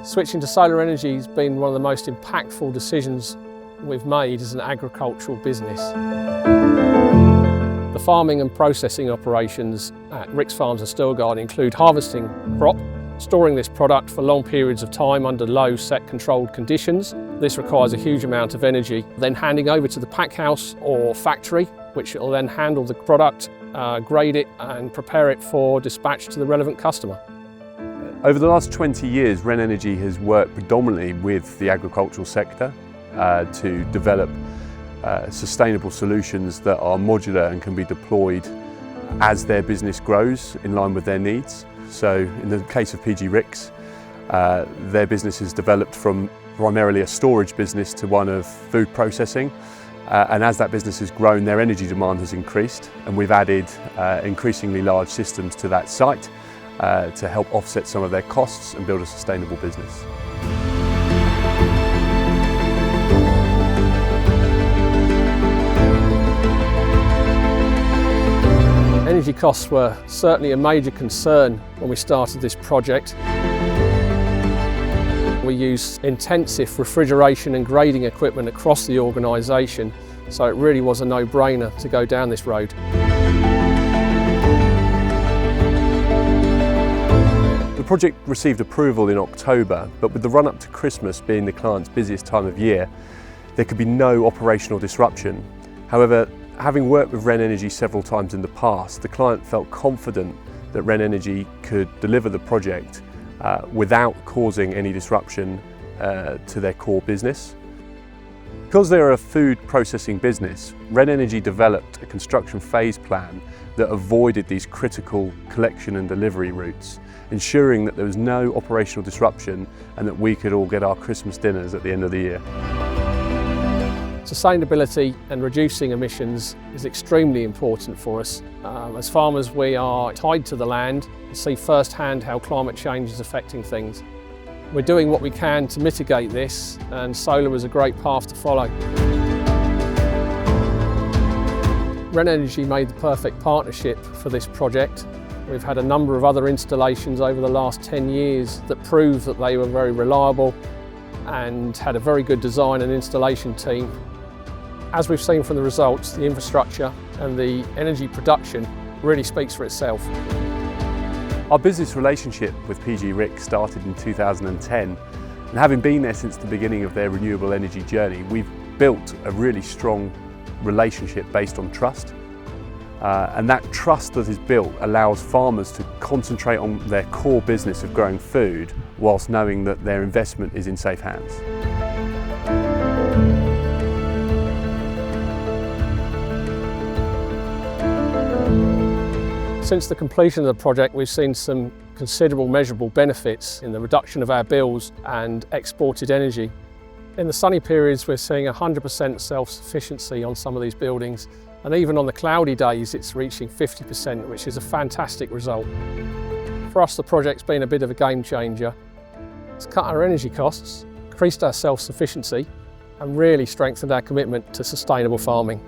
Switching to solar energy has been one of the most impactful decisions we've made as an agricultural business. The farming and processing operations at Rix Farms and Stourgarden include harvesting crop, storing this product for long periods of time under low set controlled conditions. This requires a huge amount of energy. Then handing over to the pack house or factory, which will then handle the product, grade it and prepare it for dispatch to the relevant customer. Over the last 20 years, RenEnergy has worked predominantly with the agricultural sector to develop sustainable solutions that are modular and can be deployed as their business grows in line with their needs. So in the case of PG Rix, their business has developed from primarily a storage business to one of food processing. And as that business has grown, their energy demand has increased, and we've added increasingly large systems to that site to help offset some of their costs and build a sustainable business. Energy costs were certainly a major concern when we started this project. We use intensive refrigeration and grading equipment across the organisation, so it really was a no-brainer to go down this road. The project received approval in October, but with the run-up to Christmas being the client's busiest time of year, there could be no operational disruption. However, having worked with RenEnergy several times in the past, the client felt confident that RenEnergy could deliver the project without causing any disruption to their core business. Because they're a food processing business, RenEnergy developed a construction phase plan that avoided these critical collection and delivery routes, ensuring that there was no operational disruption and that we could all get our Christmas dinners at the end of the year. Sustainability and reducing emissions is extremely important for us. As farmers, we are tied to the land and see firsthand how climate change is affecting things. We're doing what we can to mitigate this, and solar is a great path to follow. RenEnergy made the perfect partnership for this project. We've had a number of other installations over the last 10 years that prove that they were very reliable and had a very good design and installation team. As we've seen from the results, the infrastructure and the energy production really speaks for itself. Our business relationship with PG Rix started in 2010, and having been there since the beginning of their renewable energy journey, we've built a really strong relationship based on trust. And that trust that is built allows farmers to concentrate on their core business of growing food whilst knowing that their investment is in safe hands. Since the completion of the project, we've seen some considerable measurable benefits in the reduction of our bills and exported energy. In the sunny periods, we're seeing 100% self-sufficiency on some of these buildings, and even on the cloudy days, it's reaching 50%, which is a fantastic result. For us, the project's been a bit of a game changer. It's cut our energy costs, increased our self-sufficiency, and really strengthened our commitment to sustainable farming.